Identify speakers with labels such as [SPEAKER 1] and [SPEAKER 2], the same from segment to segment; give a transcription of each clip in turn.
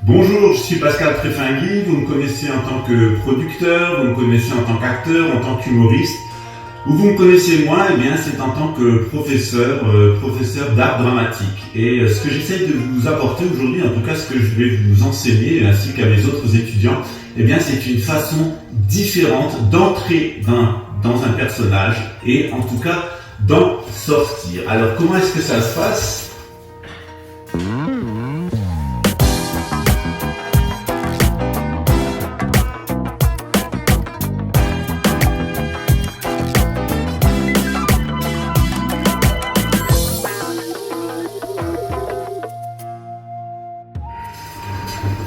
[SPEAKER 1] Bonjour, je suis Pascal Tréfingui, vous me connaissez en tant que producteur, vous me connaissez en tant qu'acteur, en tant qu'humoriste. Où vous me connaissez moi, eh bien c'est en tant que professeur d'art dramatique. Et ce que j'essaye de vous apporter aujourd'hui, en tout cas ce que je vais vous enseigner, ainsi qu'à mes autres étudiants, eh bien c'est une façon différente d'entrer dans un personnage et en tout cas d'en sortir. Alors comment est-ce que ça se passe ?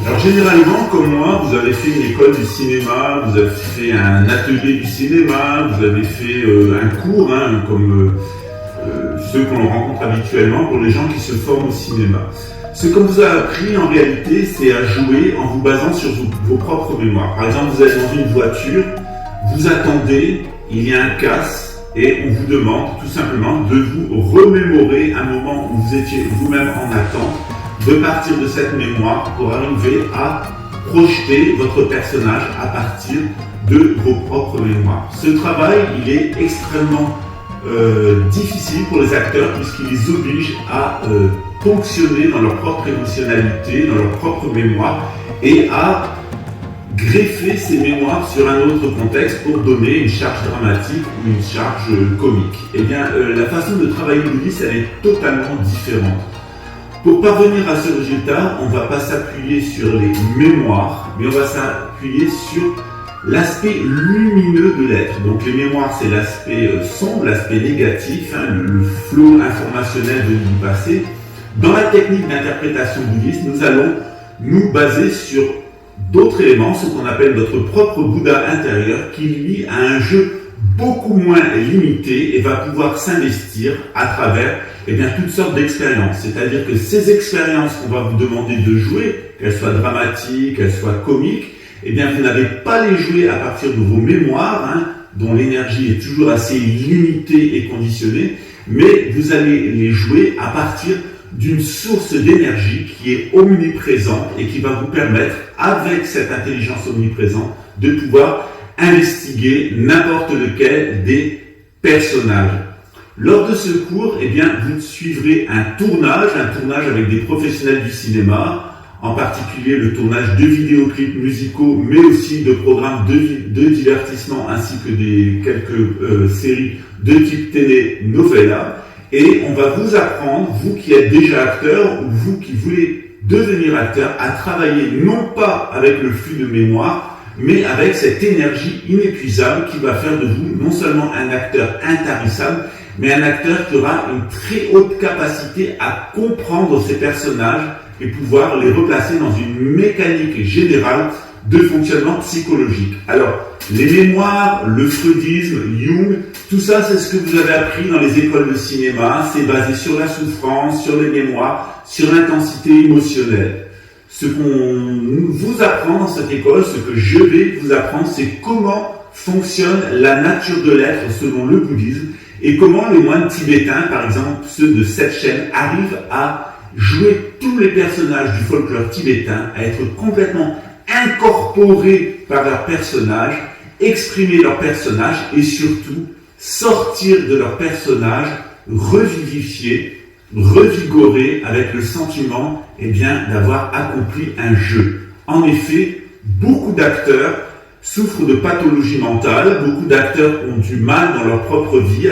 [SPEAKER 1] Alors généralement, comme moi, vous avez fait une école du cinéma, vous avez fait un atelier du cinéma, vous avez fait un cours, comme ceux qu'on rencontre habituellement pour les gens qui se forment au cinéma. Ce qu'on vous a appris en réalité, c'est à jouer en vous basant sur vos propres mémoires. Par exemple, vous êtes dans une voiture, vous attendez, il y a un casse et on vous demande tout simplement de vous remémorer un moment où vous étiez vous-même en attente, de partir de cette mémoire pour arriver à projeter votre personnage à partir de vos propres mémoires. Ce travail, il est extrêmement difficile pour les acteurs puisqu'il les oblige à fonctionner dans leur propre émotionnalité, dans leur propre mémoire et à greffer ces mémoires sur un autre contexte pour donner une charge dramatique ou une charge comique. Eh bien, la façon de travailler l'Ulysse, elle est totalement différente. Pour parvenir à ce résultat, on ne va pas s'appuyer sur les mémoires, mais on va s'appuyer sur l'aspect lumineux de l'être. Donc les mémoires, c'est l'aspect sombre, l'aspect négatif, le flot informationnel de vie passée. Dans la technique d'interprétation bouddhiste, nous allons nous baser sur d'autres éléments, ce qu'on appelle notre propre Bouddha intérieur, qui lui a un jeu beaucoup moins limité et va pouvoir s'investir à travers toutes sortes d'expériences. C'est-à-dire que ces expériences qu'on va vous demander de jouer, qu'elles soient dramatiques, qu'elles soient comiques, vous n'avez pas les jouer à partir de vos mémoires, dont l'énergie est toujours assez limitée et conditionnée, mais vous allez les jouer à partir d'une source d'énergie qui est omniprésente et qui va vous permettre, avec cette intelligence omniprésente, de pouvoir investiguer n'importe lequel des personnages. Lors de ce cours, vous suivrez un tournage avec des professionnels du cinéma, en particulier le tournage de vidéoclips musicaux, mais aussi de programmes de divertissement, ainsi que quelques séries de type télé-novela. Et on va vous apprendre, vous qui êtes déjà acteur, ou vous qui voulez devenir acteur, à travailler non pas avec le flux de mémoire, mais avec cette énergie inépuisable qui va faire de vous non seulement un acteur intarissable, mais un acteur qui aura une très haute capacité à comprendre ses personnages et pouvoir les replacer dans une mécanique générale de fonctionnement psychologique. Alors, les mémoires, le freudisme, Jung, tout ça, c'est ce que vous avez appris dans les écoles de cinéma. C'est basé sur la souffrance, sur les mémoires, sur l'intensité émotionnelle. Ce qu'on vous apprend dans cette école, ce que je vais vous apprendre, c'est comment fonctionne la nature de l'être selon le bouddhisme et comment les moines tibétains, par exemple ceux de cette chaîne, arrivent à jouer tous les personnages du folklore tibétain, à être complètement incorporés par leurs personnages, exprimer leurs personnages et surtout sortir de leurs personnages revivifiés, revigorés avec le sentiment d'avoir accompli un jeu. En effet, beaucoup d'acteurs souffrent de pathologies mentales, beaucoup d'acteurs ont du mal dans leur propre vie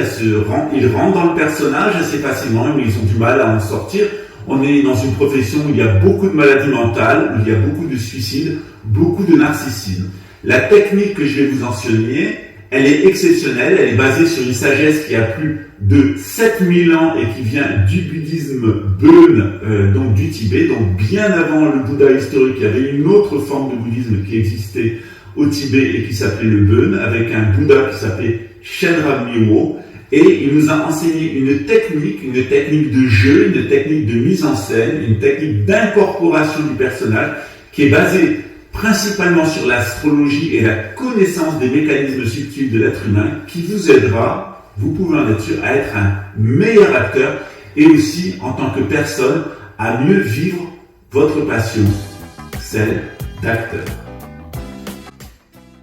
[SPEAKER 1] ils rentrent dans le personnage assez facilement, mais ils ont du mal à en sortir. On est dans une profession où il y a beaucoup de maladies mentales, où il y a beaucoup de suicides, beaucoup de narcissisme. La technique que je vais vous enseigner, Elle est exceptionnelle, elle est basée sur une sagesse qui a plus de 7000 ans et qui vient du bouddhisme Bön, donc du Tibet. Donc bien avant le Bouddha historique, il y avait une autre forme de bouddhisme qui existait au Tibet et qui s'appelait le Bön, avec un Bouddha qui s'appelait Shenrab Miwo. Et il nous a enseigné une technique de jeu, une technique de mise en scène, une technique d'incorporation du personnage qui est basée principalement sur l'astrologie et la connaissance des mécanismes subtils de l'être humain qui vous aidera, vous pouvez en être sûr, à être un meilleur acteur et aussi en tant que personne à mieux vivre votre passion, celle d'acteur.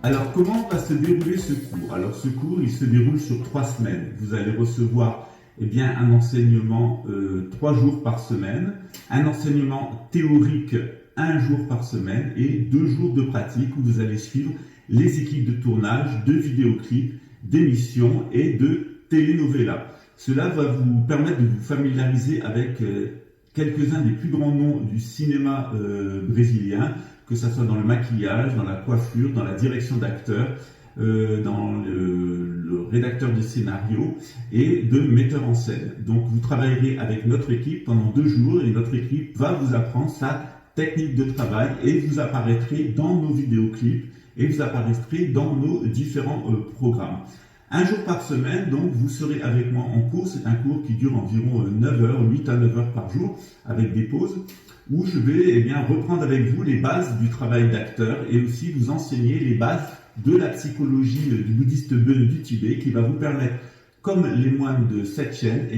[SPEAKER 1] Alors comment va se dérouler ce cours? Alors ce cours il se déroule sur 3 semaines. Vous allez recevoir un enseignement 3 jours par semaine, un enseignement théorique 1 jour par semaine et 2 jours de pratique où vous allez suivre les équipes de tournage, de vidéoclips, d'émissions et de telenovelas. Cela va vous permettre de vous familiariser avec quelques-uns des plus grands noms du cinéma brésilien, que ce soit dans le maquillage, dans la coiffure, dans la direction d'acteurs, dans le rédacteur de scénario et de metteur en scène. Donc vous travaillerez avec notre équipe pendant 2 jours et notre équipe va vous apprendre ça technique de travail et vous apparaîtrez dans nos vidéoclips et vous apparaîtrez dans nos différents programmes. 1 jour par semaine, donc vous serez avec moi en cours. C'est un cours qui dure environ 9 heures, 8 à 9 heures par jour avec des pauses où je vais reprendre avec vous les bases du travail d'acteur et aussi vous enseigner les bases de la psychologie du bouddhiste Bön du Tibet qui va vous permettre, comme les moines de cette chaîne,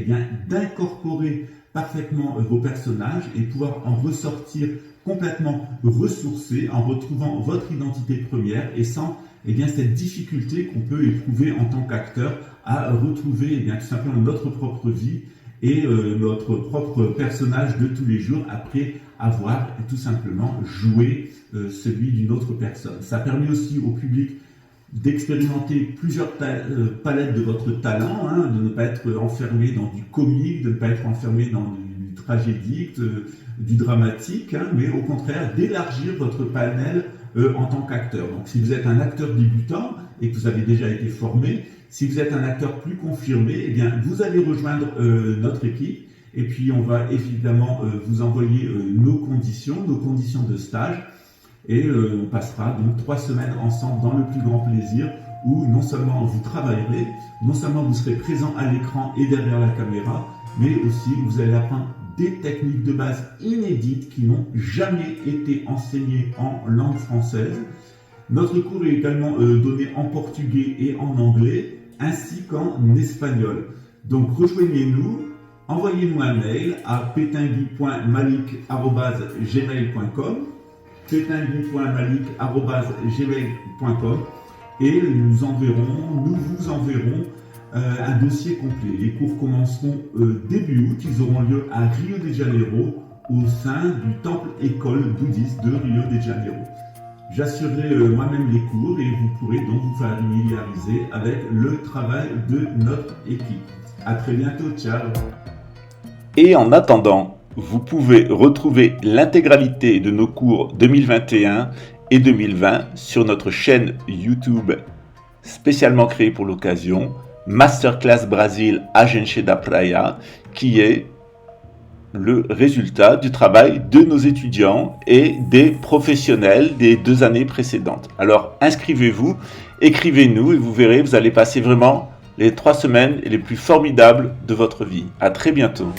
[SPEAKER 1] d'incorporer parfaitement vos personnages et pouvoir en ressortir complètement ressourcé en retrouvant votre identité première et sans cette difficulté qu'on peut éprouver en tant qu'acteur à retrouver tout simplement notre propre vie et notre propre personnage de tous les jours après avoir tout simplement joué celui d'une autre personne. Ça permet aussi au public d'expérimenter plusieurs palettes de votre talent, de ne pas être enfermé dans du comique, de ne pas être enfermé dans du tragédique, du dramatique, mais au contraire d'élargir votre panel en tant qu'acteur. Donc si vous êtes un acteur débutant et que vous avez déjà été formé, si vous êtes un acteur plus confirmé, vous allez rejoindre notre équipe et puis on va évidemment vous envoyer nos conditions de stage. Et on passera donc 3 semaines ensemble dans le plus grand plaisir où non seulement vous travaillerez, non seulement vous serez présent à l'écran et derrière la caméra, mais aussi vous allez apprendre des techniques de base inédites qui n'ont jamais été enseignées en langue française. Notre cours est également donné en portugais et en anglais, ainsi qu'en espagnol. Donc rejoignez-nous, envoyez-nous un mail à petengui.malik@gmail.com petengui.malik@gmail.com et nous vous enverrons un dossier complet. Les cours commenceront début août, ils auront lieu à Rio de Janeiro au sein du temple école bouddhiste de Rio de Janeiro. J'assurerai moi-même les cours et vous pourrez donc vous familiariser avec le travail de notre équipe. À très bientôt, ciao.
[SPEAKER 2] Et en attendant, vous pouvez retrouver l'intégralité de nos cours 2021 et 2020 sur notre chaîne YouTube spécialement créée pour l'occasion, Masterclass Brasil Agência da Praia, qui est le résultat du travail de nos étudiants et des professionnels des 2 années précédentes. Alors inscrivez-vous, écrivez-nous et vous verrez, vous allez passer vraiment les 3 semaines les plus formidables de votre vie. À très bientôt.